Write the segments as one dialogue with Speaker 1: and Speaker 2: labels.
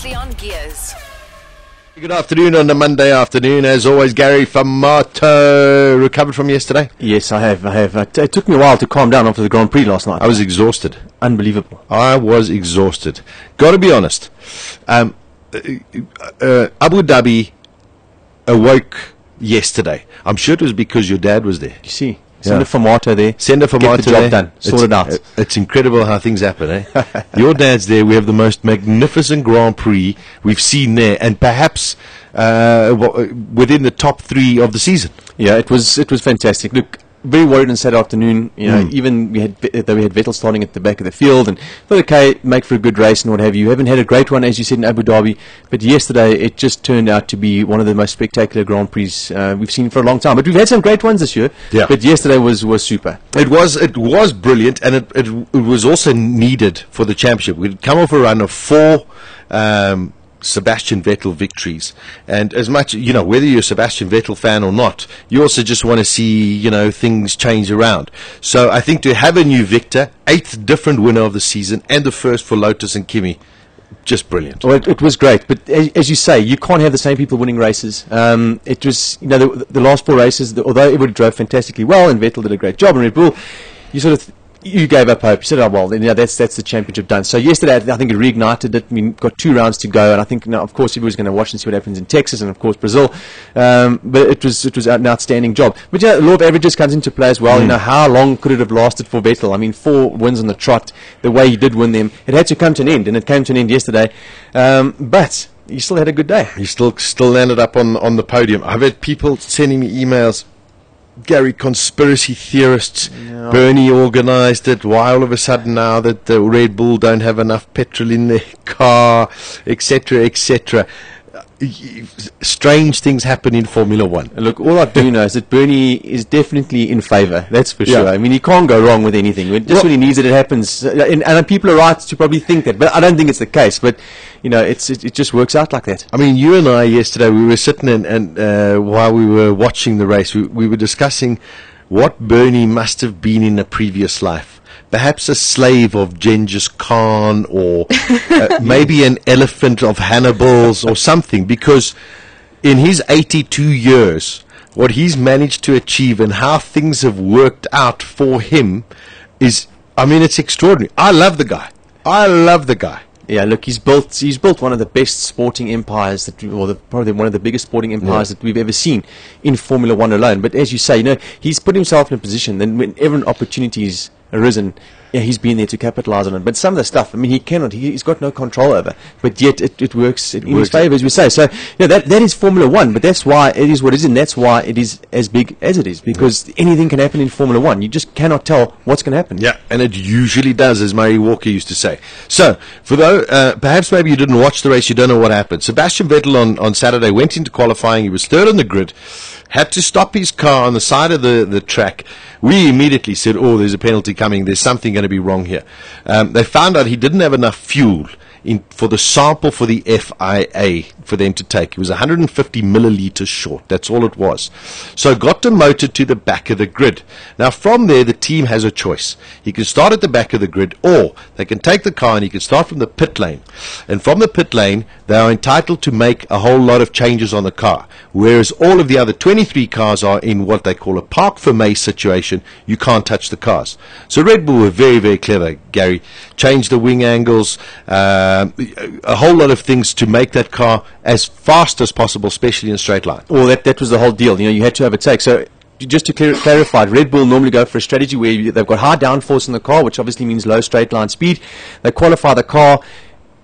Speaker 1: Previously on GEARZ.
Speaker 2: Good afternoon on a Monday afternoon. As always, Gary Formato. Recovered from yesterday?
Speaker 3: Yes, I have. It took me a while to calm down after the Grand Prix last night.
Speaker 2: I was exhausted.
Speaker 3: Unbelievable.
Speaker 2: I was exhausted. Got to be honest. Abu Dhabi awoke yesterday. I'm sure it was because your dad was there.
Speaker 3: You see, send a formato there.
Speaker 2: Send a formato
Speaker 3: Get the job done. Sort it out.
Speaker 2: It's incredible how things happen, eh? Your dad's there. We have the most magnificent Grand Prix we've seen there, and perhaps within the top 3 of the season.
Speaker 3: Yeah, it was fantastic. Look, very worried on Saturday afternoon. You know, even we had Vettel starting at the back of the field, and thought, okay, make for a good race and what have you. Haven't had a great one, as you said, in Abu Dhabi, but yesterday it just turned out to be one of the most spectacular Grand Prix we've seen for a long time. But we've had some great ones this year.
Speaker 2: Yeah.
Speaker 3: But yesterday was super.
Speaker 2: It was brilliant, and it was also needed for the championship. We'd come off a run of 4 Sebastian Vettel victories, and as much, whether you're a Sebastian Vettel fan or not, you also just want to see, things change around. So I think to have a new victor, 8th different winner of the season, and the first for Lotus and Kimi, just brilliant.
Speaker 3: Well, it was great, but as you say, you can't have the same people winning races. It was, the last 4 races, although everybody drove fantastically well, and Vettel did a great job, and Red Bull, you gave up hope. You said, oh, well, that's the championship done. So yesterday, I think it reignited it. We've got 2 rounds to go, and I think, of course, everybody's going to watch and see what happens in Texas and, of course, Brazil. But it was an outstanding job. But, the law of averages comes into play as well. How long could it have lasted for Vettel? I mean, 4 wins on the trot, the way he did win them. It had to come to an end, and it came to an end yesterday. But he still had a good day.
Speaker 2: He still landed up on the podium. I've had people sending me emails, Gary, conspiracy theorists.
Speaker 3: Yeah.
Speaker 2: Bernie organised it. Why all of a sudden now that the Red Bull don't have enough petrol in their car, etc., etc. Strange things happen in Formula 1.
Speaker 3: Look, all I do know is that Bernie is definitely in favour. That's for sure.
Speaker 2: Yeah.
Speaker 3: I mean, he can't go wrong with anything. When he needs it, it happens. And people are right to probably think that, but I don't think it's the case. But it just works out like that.
Speaker 2: I mean, you and I yesterday, we were sitting and while we were watching the race, we were discussing what Bernie must have been in a previous life. Perhaps a slave of Genghis Khan, or maybe an elephant of Hannibal's or something, because in his 82 years, what he's managed to achieve and how things have worked out for him is, it's extraordinary. I love the guy.
Speaker 3: Yeah, look, he's built one of the best sporting empires probably one of the biggest sporting empires that we've ever seen in Formula 1 alone. But as you say, he's put himself in a position that whenever an opportunity's arisen, he's been there to capitalize on it. But some of the stuff, he's got no control over. But yet it works in his favour, as we say. So that is Formula 1, but that's why it is what it is, and that's why it is as big as it is, because anything can happen in Formula 1. You just cannot tell what's going to happen.
Speaker 2: Yeah, and it usually does, as Murray Walker used to say. So, perhaps maybe you didn't watch the race, you don't know what happened. Sebastian Vettel on Saturday went into qualifying, he was 3rd on the grid, had to stop his car on the side of the track. We immediately said, oh, there's a penalty coming, there's something going to be wrong here. They found out he didn't have enough fuel for the sample for the FIA for them to take. It was 150 millilitres short. That's all it was. So got demoted to the back of the grid. Now from there, the team has a choice. He can start at the back of the grid, or they can take the car and he can start from the pit lane. And from the pit lane, they are entitled to make a whole lot of changes on the car. Whereas all of the other 23 cars are in what they call a park for May situation. You can't touch the cars. So Red Bull were very, very clever, Gary. Changed the wing angles, a whole lot of things to make that car as fast as possible, especially in a straight line.
Speaker 3: Well, that was the whole deal. You had to overtake. So just to clarify, Red Bull normally go for a strategy where they've got high downforce in the car, which obviously means low straight line speed. They qualify the car.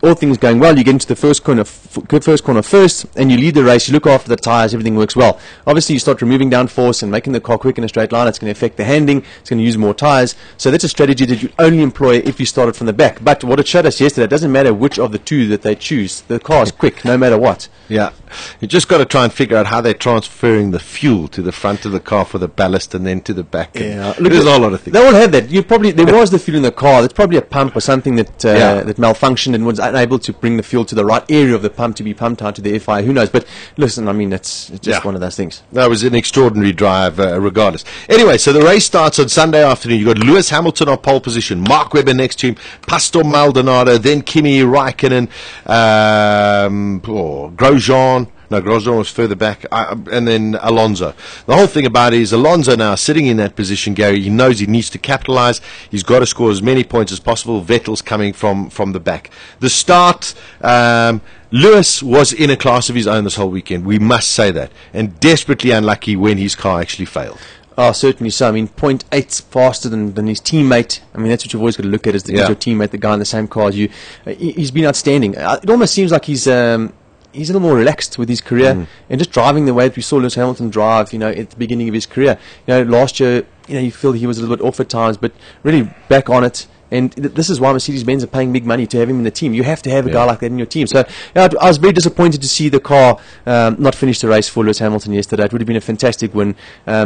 Speaker 3: All things going well, you get into the first corner first, and you lead the race, you look after the tyres, everything works well. Obviously, you start removing downforce and making the car quick in a straight line, it's going to affect the handling, it's going to use more tyres. So that's a strategy that you only employ if you started from the back. But what it showed us yesterday, it doesn't matter which of the 2 that they choose, the car is quick, no matter what.
Speaker 2: Yeah, you just got to try and figure out how they're transferring the fuel to the front of the car for the ballast and then to the back.
Speaker 3: Yeah,
Speaker 2: look, there's a whole lot of things.
Speaker 3: They all have that. There was the fuel in the car. There's probably a pump or something that malfunctioned and was unable to bring the fuel to the right area of the pump to be pumped out to the FI. Who knows? But listen, I mean, it's just one of those things.
Speaker 2: That was an extraordinary drive, regardless. Anyway, so the race starts on Sunday afternoon. You've got Lewis Hamilton on pole position, Mark Webber next to him, Pastor Maldonado, then Kimi Raikkonen, Grosjean. No, Grosjean was further back, and then Alonso. The whole thing about it is Alonso now sitting in that position, Gary. He knows he needs to capitalise. He's got to score as many points as possible. Vettel's coming from the back. The start, Lewis was in a class of his own this whole weekend. We must say that. And desperately unlucky when his car actually failed.
Speaker 3: Oh, certainly so. I mean, 0.8 faster than his teammate. I mean, that's what you've always got to look at is your teammate, the guy in the same car as you. He's been outstanding. It almost seems like he's a little more relaxed with his career and just driving the way that we saw Lewis Hamilton drive, at the beginning of his career. Last year, you feel he was a little bit off at times, but really back on it. And this is why Mercedes-Benz are paying big money to have him in the team. You have to have a guy like that in your team. So I was very disappointed to see the car not finish the race for Lewis Hamilton yesterday. It would have been a fantastic win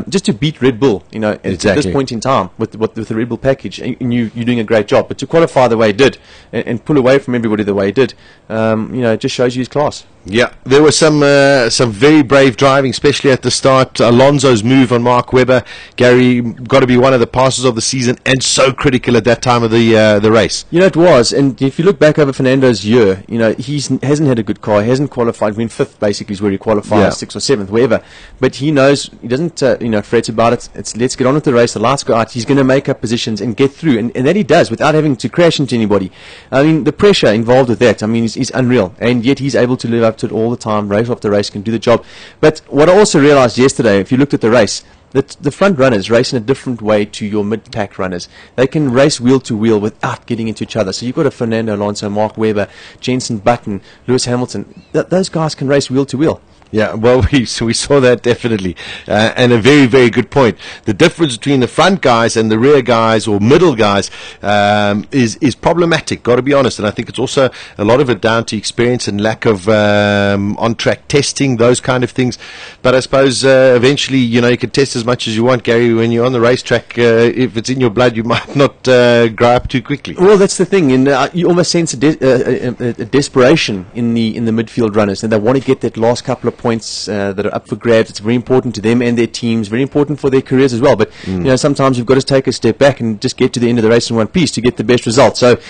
Speaker 3: just to beat Red Bull, at this point in time with the Red Bull package. And you're doing a great job. But to qualify the way he did and pull away from everybody the way he did, it just shows you his class.
Speaker 2: Yeah, there was some very brave driving, especially at the start. Alonso's move on Mark Webber, Gary, got to be one of the passes of the season, and so critical at that time of the race.
Speaker 3: It was. And if you look back over Fernando's year, he hasn't had a good car. He hasn't qualified. I mean, fifth basically is where he qualifies, sixth or seventh, wherever. But he knows he doesn't fret about it. It's let's get on with the race. The lights go out. He's going to make up positions and get through, and that he does without having to crash into anybody. I mean, the pressure involved with that, is unreal, and yet he's able to live up to it all the time, race after race, can do the job. But what I also realized yesterday, if you looked at the race, that the front runners race in a different way to your mid-pack runners. They can race wheel to wheel without getting into each other. So you've got a Fernando Alonso, Mark Webber, Jenson Button, Lewis Hamilton. Those guys can race wheel to wheel.
Speaker 2: Yeah, well, we saw that definitely, and a very, very good point. The difference between the front guys and the rear guys or middle guys is problematic, got to be honest, and I think it's also a lot of it down to experience and lack of on-track testing, those kind of things. But I suppose eventually, you can test as much as you want, Gary. When you're on the racetrack, if it's in your blood, you might not grow up too quickly.
Speaker 3: Well, that's the thing, and you almost sense a desperation in the midfield runners, and they want to get that last couple of points that are up for grabs. It's very important to them and their teams, very important for their careers as well. But sometimes you've got to take a step back and just get to the end of the race in one piece to get the best result. So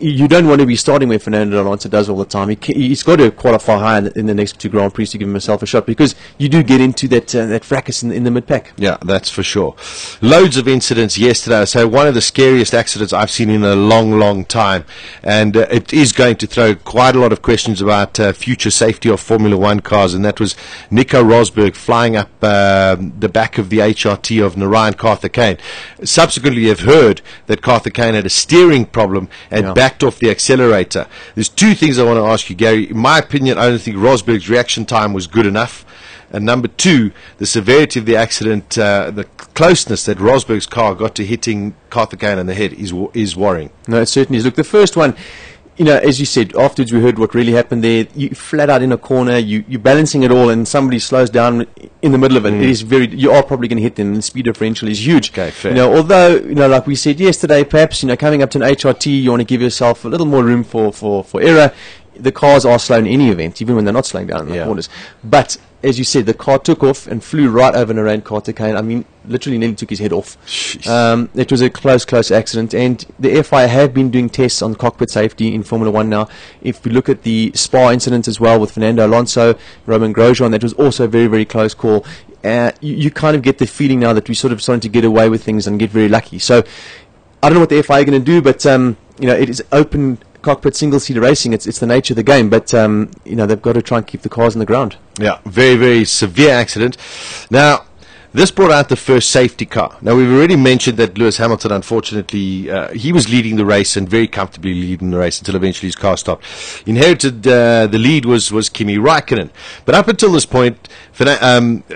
Speaker 3: you don't want to be starting where Fernando Alonso does all the time. He's got to qualify high in the next two Grand Prix to give himself a shot, because you do get into that fracas in the mid-pack.
Speaker 2: Yeah, that's for sure. Loads of incidents yesterday. So one of the scariest accidents I've seen in a long, long time. And it is going to throw quite a lot of questions about future safety of Formula One cars. And that was Nico Rosberg flying up the back of the HRT of Narayan Karthikeyan. Subsequently, you've heard that Karthikeyan had a steering problem and backed off the accelerator. There's two things I want to ask you, Gary. In my opinion, I don't think Rosberg's reaction time was good enough. And number two, the severity of the accident, the closeness that Rosberg's car got to hitting Karthikeyan on the head is worrying.
Speaker 3: No, it certainly is. Look, the first one, as you said, afterwards we heard what really happened there. You flat out in a corner, you're balancing it all, and somebody slows down in the middle of it. It is you are probably going to hit them, and the speed differential is huge.
Speaker 2: Okay, fair.
Speaker 3: Although, like we said yesterday, perhaps, coming up to an HRT, you want to give yourself a little more room for error. The cars are slow in any event, even when they're not slowing down in the corners. But as you said, the car took off and flew right over Narayan Karthikeyan. I mean, literally nearly took his head off. It was a close accident. And the FIA have been doing tests on cockpit safety in Formula One now. If we look at the Spa incident as well with Fernando Alonso, Romain Grosjean, that was also a very, very close call. You kind of get the feeling now that we're sort of starting to get away with things and get very lucky. So I don't know what the FIA are going to do, but it is open cockpit single-seater racing. It's the nature of the game, but they've got to try and keep the cars on the ground.
Speaker 2: Yeah, very, very severe accident. Now, this brought out the first safety car. Now, we've already mentioned that Lewis Hamilton, unfortunately, he was leading the race and very comfortably leading the race until eventually his car stopped. Inherited the lead was Kimi Raikkonen. But up until this point, Sebastian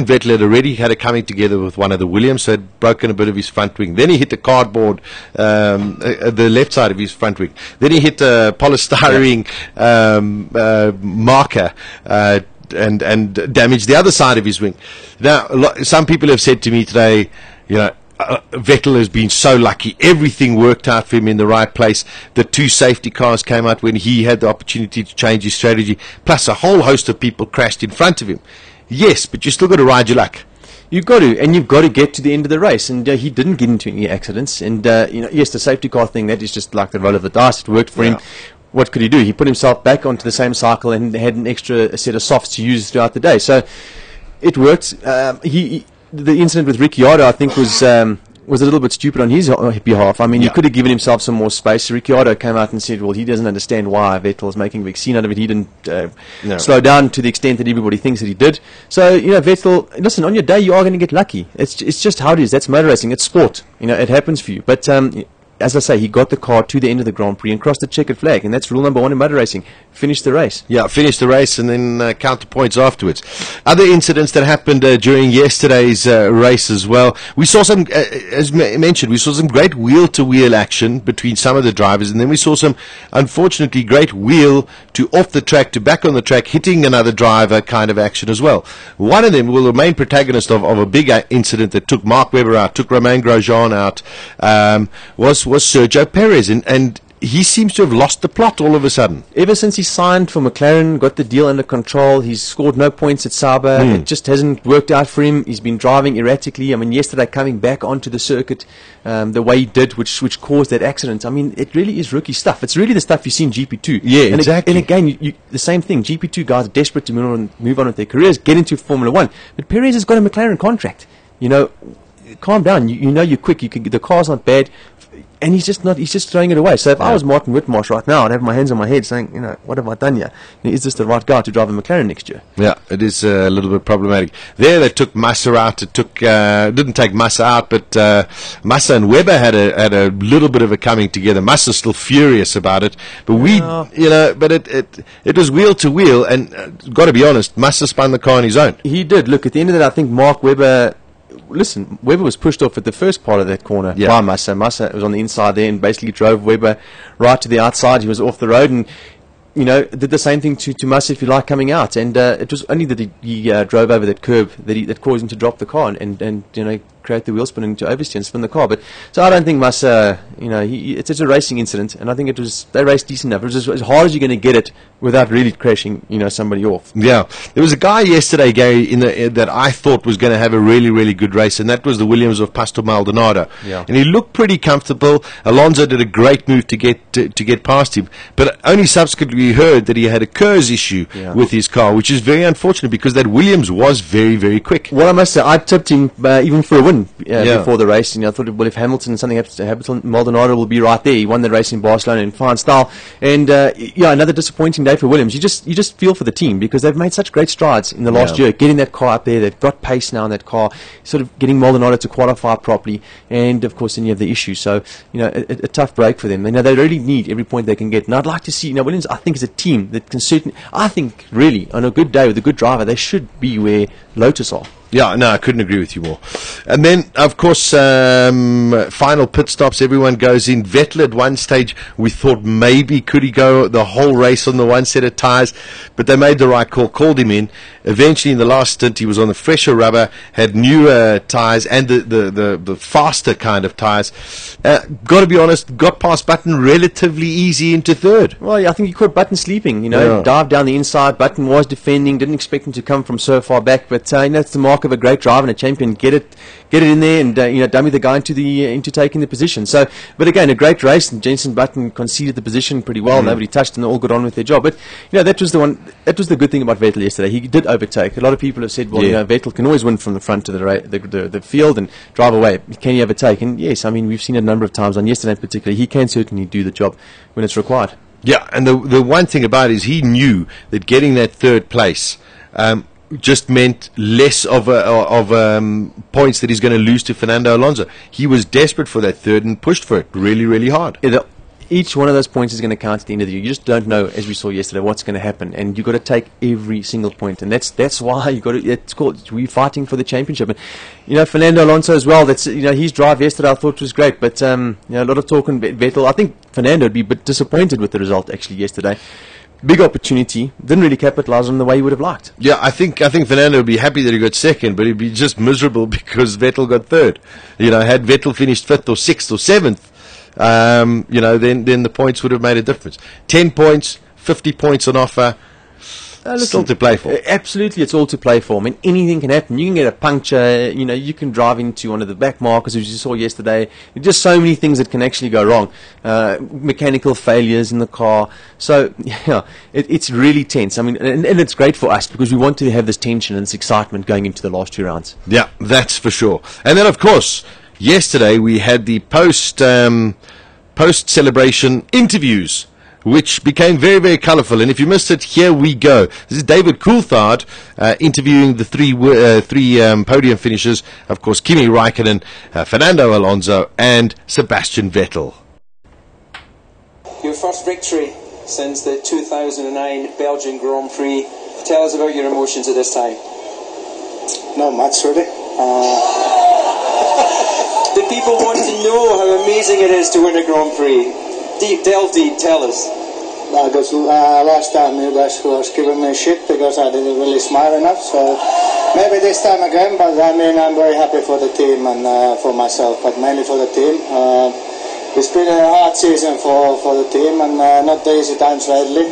Speaker 2: Vettel had already had a coming together with one of the Williams, so had broken a bit of his front wing. Then he hit the cardboard, the left side of his front wing. Then he hit a polystyrene marker, and damaged the other side of his wing. Now, some people have said to me today, Vettel has been so lucky. Everything worked out for him in the right place. The 2 safety cars came out when he had the opportunity to change his strategy. Plus, a whole host of people crashed in front of him. Yes, but you still got to ride your luck.
Speaker 3: You've got to, and you've got to get to the end of the race. And he didn't get into any accidents. And yes, the safety car thing, that is just like the roll of the dice. It worked for him. What could he do? He put himself back onto the same cycle and had an extra set of softs to use throughout the day. So it worked. The incident with Ricciardo, I think, was a little bit stupid on his behalf. I mean, he could have given himself some more space. Ricciardo came out and said, well, he doesn't understand why Vettel is making a big scene out of it. He didn't slow down to the extent that everybody thinks that he did. So, Vettel, listen, on your day, you are going to get lucky. It's just how it is. That's motor racing. It's sport. It happens for you. But as I say, he got the car to the end of the Grand Prix and crossed the checkered flag, and that's rule number 1 in motor racing. Finish the race.
Speaker 2: Yeah, finish the race and then count the points afterwards. Other incidents that happened during yesterday's race as well. We saw some, as mentioned, we saw some great wheel-to-wheel action between some of the drivers, and then we saw some, unfortunately, great wheel to off the track to back on the track, hitting another driver kind of action as well. One of them, well, the main protagonist of a big incident that took Mark Webber out, took Romain Grosjean out, was Sergio Perez, and he seems to have lost the plot all of a sudden.
Speaker 3: Ever since he signed for McLaren, got the deal under control, he's scored no points at Sauber. It just hasn't worked out for him. He's been driving erratically. I mean, yesterday coming back onto the circuit the way he did, which caused that accident. I mean, it really is rookie stuff. It's really the stuff you see in GP2.
Speaker 2: Yeah,
Speaker 3: and
Speaker 2: exactly.
Speaker 3: And again, the same thing. GP2 guys are desperate to move on with their careers, get into Formula 1. But Perez has got a McLaren contract. Calm down. You're quick. The car's not bad. And he's just throwing it away. So if I was Martin Whitmarsh right now, I'd have my hands on my head saying, what have I done here? Is this the right guy to drive a McLaren next year?
Speaker 2: Yeah, it is a little bit problematic. There they took Massa out. It didn't take Massa out, but Massa and Webber had a little bit of a coming together. Massa's still furious about it, but but it was wheel to wheel, and got to be honest, Massa spun the car on his own.
Speaker 3: He did. Look, at the end of that, I think Mark Webber. Listen, Webber was pushed off at the first part of that corner by Massa. Massa was on the inside there and basically drove Webber right to the outside. He was off the road and, did the same thing to Massa, if you like, coming out. And it was only that he drove over that curb that caused him to drop the car and create the wheel spin into oversteer and spin the car. But so I don't think Massa, it's a racing incident, and I think they raced decent enough. It was as hard as you're going to get it without really crashing, somebody off.
Speaker 2: Yeah, there was a guy yesterday, Gary, that I thought was going to have a really, really good race, and that was the Williams of Pastor Maldonado.
Speaker 3: Yeah.
Speaker 2: And he looked pretty comfortable. Alonso did a great move to get past him, but only subsequently we heard that he had a GEARZ issue with his car, which is very unfortunate because that Williams was very, very quick.
Speaker 3: Well, I must say, I tipped him even for a win before the race. I thought, well, if something happens to Hamilton, Maldonado will be right there. He won the race in Barcelona in fine style, and another disappointing day for Williams. You just feel for the team because they've made such great strides in the last year, getting that car up there. They've got pace now in that car, sort of getting Maldonado to qualify properly, and of course then you have the issue. So a tough break for them. They really need every point they can get, and I'd like to see Williams. I think is a team that can certainly. I think really on a good day with a good driver, they should be where Lotus are.
Speaker 2: Yeah, no, I couldn't agree with you more. And then, of course, final pit stops, everyone goes in. Vettel at one stage, we thought maybe could he go the whole race on the one set of tyres, but they made the right call, called him in. Eventually, in the last stint, he was on the fresher rubber, had newer tyres and the faster kind of tyres. Got to be honest, got past Button relatively easy into third.
Speaker 3: Well, yeah, I think he caught Button sleeping, dived down the inside. Button was defending, didn't expect him to come from so far back, but that's the mark of a great driver and a champion. Get it in there and dummy the guy into taking the position. So, but again, a great race, and Jenson Button conceded the position pretty well. Nobody touched, and they all got on with their job. But that was the one. That was the good thing about Vettel yesterday. He did overtake. A lot of people have said, well, Vettel can always win from the front of the field and drive away. Can he overtake? And yes, I mean we've seen it a number of times. On yesterday in particular, he can certainly do the job when it's required.
Speaker 2: Yeah, and the one thing about it is he knew that getting that third place just meant less of points that he's going to lose to Fernando Alonso. He was desperate for that third and pushed for it really, really hard.
Speaker 3: Each one of those points is going to count at the end of the year. You just don't know, as we saw yesterday, what's going to happen, and you've got to take every single point, and that's why you got to. It's called we're fighting for the championship, and Fernando Alonso as well. That's his drive yesterday I thought was great, but a lot of talk on Vettel. I think Fernando would be a bit disappointed with the result actually yesterday. big opportunity, didn't really capitalise on the way he would have liked.
Speaker 2: Yeah, I think Fernando would be happy that he got second, but he'd be just miserable because Vettel got third. You know, had Vettel finished fifth or sixth or seventh, you know, then the points would have made a difference. 10 points, 50 points on offer. Still to play for.
Speaker 3: Absolutely, it's all to play for. I mean, anything can happen. You can get a puncture, you know, you can drive into one of the back markers, as you saw yesterday. There's just so many things that can actually go wrong. Mechanical failures in the car. So, yeah, it's really tense. I mean, and it's great for us because we want to have this tension and this excitement going into the last 2 rounds.
Speaker 2: Yeah, that's for sure. And then, of course, yesterday we had the post-celebration interviews, which became very, very colourful. And if you missed it, here we go. This is David Coulthard interviewing the three podium finishers, of course, Kimi Raikkonen, Fernando Alonso, and Sebastian Vettel.
Speaker 1: Your first victory since the 2009 Belgian Grand Prix. Tell us about your emotions at this time.
Speaker 4: Not much, really.
Speaker 1: The people want to know how amazing it is to win a Grand Prix. Delve deep, tell us.
Speaker 4: Because last time you guys was giving me shit because I didn't really smile enough, so maybe this time again, but I mean, I'm very happy for the team and for myself, but mainly for the team. It's been a hard season for the team and not the easy times lately.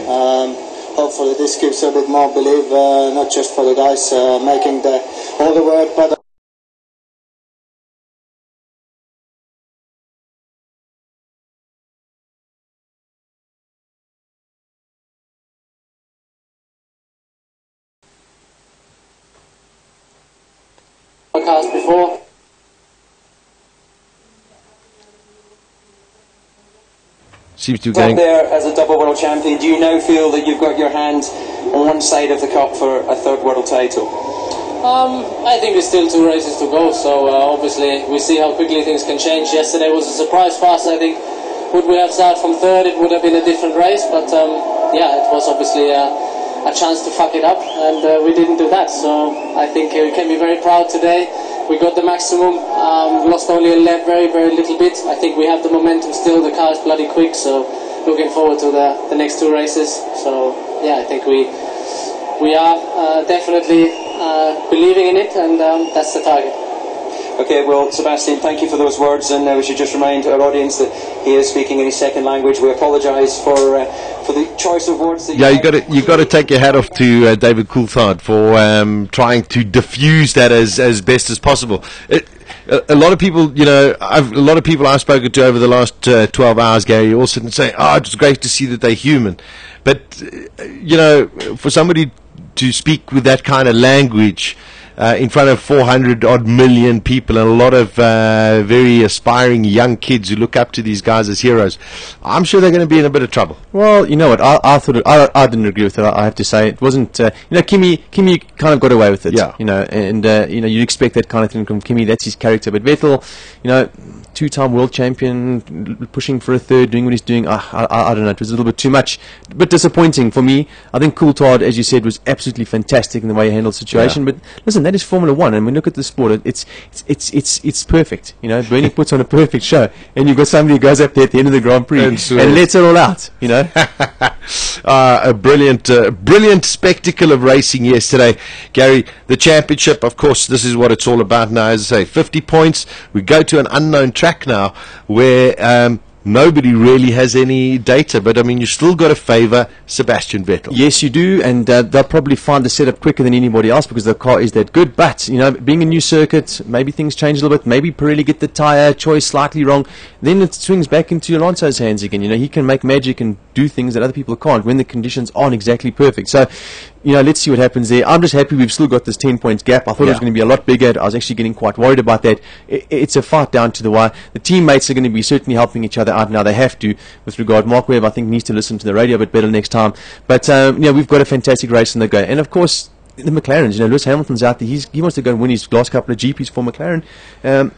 Speaker 4: Hopefully this gives a bit more belief, not just for the guys making all the work, but
Speaker 1: podcast before.
Speaker 2: Seems to be
Speaker 1: Up
Speaker 2: going.
Speaker 1: there as a double world champion, do you now feel that you've got your hand on one side of the cup for a third world title?
Speaker 5: I think there's still 2 races to go, so obviously we see how quickly things can change. Yesterday was a surprise for us. I think would we have started from third, it would have been a different race, but yeah, it was obviously a chance to fuck it up, and we didn't do that. So I think we can be very proud today. We got the maximum. We lost only a lap, very, very little bit. I think we have the momentum still. The car is bloody quick, so looking forward to the next 2 races. So yeah, I think we are definitely believing in it, and that's the target.
Speaker 1: Okay, well, Sebastian, thank you for those words, and we should just remind our audience that he is speaking in his second language. We apologise for the choice of words. That
Speaker 2: you got to take your hat off to David Coulthard for trying to diffuse that as best as possible. A lot of people, you know, a lot of people I've spoken to over the last 12 hours, Gary, all sit and say, "Oh, it's great to see that they're human," but you know, for somebody to speak with that kind of language in front of 400 odd million people and a lot of very aspiring young kids who look up to these guys as heroes, I'm sure they're going to be in a bit of trouble.
Speaker 3: Well, you know what? I thought I didn't agree with it. I have to say it wasn't. You know, Kimi kind of got away with it.
Speaker 2: Yeah.
Speaker 3: You know, and you know, you'd expect that kind of thing from Kimi. That's his character. But Vettel, you know, 2-time world champion, pushing for a third, doing what he's doing. I don't know. It was a little bit too much, but disappointing for me. I think Coulthard, as you said, was absolutely fantastic in the way he handled the situation.
Speaker 2: Yeah.
Speaker 3: But listen, that is Formula One, and when we look at the sport, it's perfect. You know, Bernie puts on a perfect show, and you've got somebody who goes up there at the end of the Grand Prix and lets it all out. You know,
Speaker 2: a brilliant spectacle of racing yesterday, Gary. The championship, of course, this is what it's all about now. As I say, 50 points. We go to an unknown track now where nobody really has any data, but I mean, you still got to favour Sebastian Vettel.
Speaker 3: Yes, you do, and they'll probably find the setup quicker than anybody else because the car is that good. But you know, being a new circuit, maybe things change a little bit. Maybe Pirelli get the tyre choice slightly wrong, then it swings back into Alonso's hands again. You know, he can make magic and do things that other people can't when the conditions aren't exactly perfect. So, you know, let's see what happens there. I'm just happy we've still got this 10 points gap. I thought it was going to be a lot bigger. I was actually getting quite worried about that. It's a fight down to the wire. The teammates are going to be certainly helping each other out now. They have to, with regard. Mark Webb, I think, needs to listen to the radio a bit better next time. But, you know, we've got a fantastic race in the go. And, of course, the McLarens, you know, Lewis Hamilton's out there. He wants to go and win his last couple of GPs for McLaren.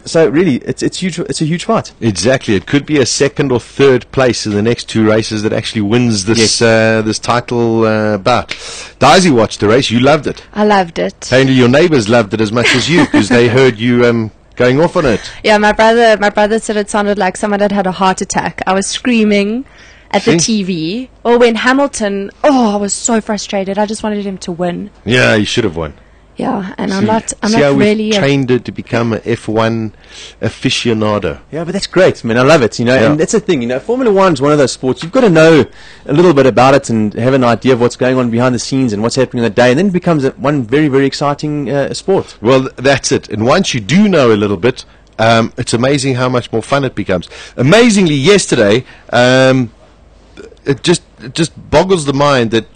Speaker 3: So really, it's huge. It's a huge fight.
Speaker 2: Exactly. It could be a second or third place in the next 2 races that actually wins this this title bout. Daisy watched the race. You loved it.
Speaker 6: I loved it.
Speaker 2: And your neighbours loved it as much as you because they heard you going off on it.
Speaker 6: Yeah, my brother said it sounded like someone had had a heart attack. I was screaming at the TV. Or when Hamilton, I was so frustrated. I just wanted him to win.
Speaker 2: Yeah, he should have won.
Speaker 6: Yeah, and I'm not
Speaker 2: how
Speaker 6: really
Speaker 2: we've trained her to become an F1 aficionado.
Speaker 3: Yeah, but that's great. I mean, I love it, and that's the thing, Formula One's one of those sports, you've got to know a little bit about it and have an idea of what's going on behind the scenes and what's happening on the day, and then it becomes one very, very exciting sport.
Speaker 2: Well, that's it. And once you do know a little bit, it's amazing how much more fun it becomes. Amazingly, yesterday, it just boggles the mind that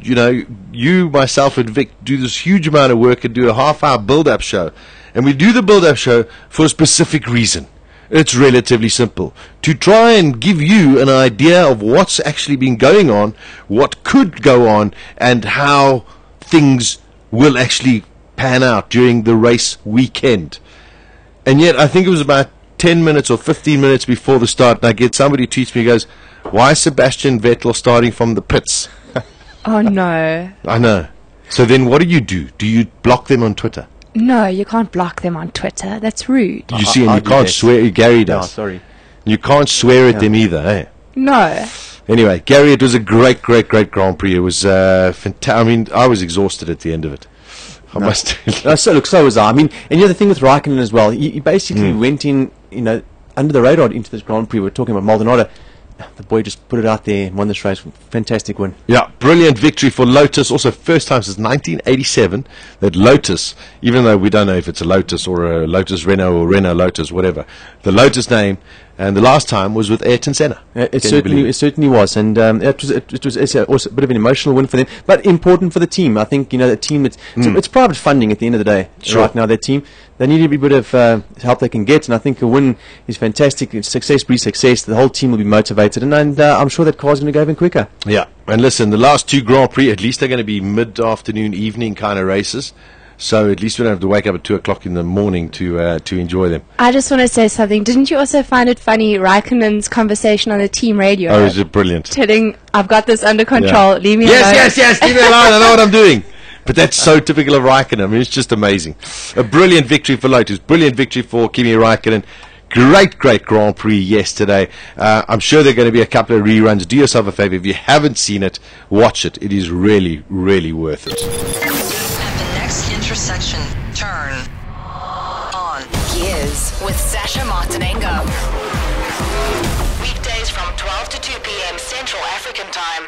Speaker 2: you, myself, and Vic do this huge amount of work and do a half-hour build-up show, and we do the build-up show for a specific reason. It's relatively simple: to try and give you an idea of what's actually been going on, what could go on, and how things will actually pan out during the race weekend. And yet, I think it was about 10 minutes or 15 minutes before the start, and I get somebody who tweets me, goes, "Why is Sebastian Vettel starting from the pits?"
Speaker 6: Oh, no.
Speaker 2: I know. So then what do? Do you block them on Twitter?
Speaker 6: No, you can't block them on Twitter. That's rude.
Speaker 2: You see, and you can't swear. Gary does.
Speaker 3: No, sorry.
Speaker 2: You can't swear at them either, eh?
Speaker 6: No.
Speaker 2: Anyway, Gary, it was a great, great, great Grand Prix. It was fantastic. I mean, I was exhausted at the end of it. I must tell you.
Speaker 3: So was I. I mean, and the thing with Raikkonen as well, he basically went in, under the radar into this Grand Prix. We're talking about Maldonado. The boy just put it out there and won this race. Fantastic win.
Speaker 2: Yeah, brilliant victory for Lotus. Also, first time since 1987 that Lotus, even though we don't know if it's a Lotus or a Lotus Renault or Renault Lotus, whatever, the Lotus name, and the last time was with Ayrton Senna.
Speaker 3: It certainly was, and it was also a bit of an emotional win for them, but important for the team. I think the team. It's private funding at the end of the day.
Speaker 2: Sure.
Speaker 3: Right now, their team, they need every bit of help they can get, and I think a win is fantastic. Success breeds success. The whole team will be motivated, and I'm sure that car's going to go even quicker.
Speaker 2: Yeah, and listen, the last two Grand Prix, at least they're going to be mid-afternoon, evening kind of races. So at least we don't have to wake up at 2 o'clock in the morning to enjoy them.
Speaker 6: I just want to say something. Didn't you also find it funny, Raikkonen's conversation on the team radio?
Speaker 2: Oh, is it brilliant?
Speaker 6: Telling, "I've got this under control, leave me alone."
Speaker 2: Yes, leave me alone, I know what I'm doing. But that's so typical of Raikkonen. I mean, it's just amazing. A brilliant victory for Lotus, brilliant victory for Kimi Raikkonen. Great, great Grand Prix yesterday. I'm sure there are going to be a couple of reruns. Do yourself a favor. If you haven't seen it, watch it. It is really, really worth it.
Speaker 7: Intersection, turn on GEARZ with Sasha Martinengo. Weekdays from 12 to 2 p.m. Central African Time.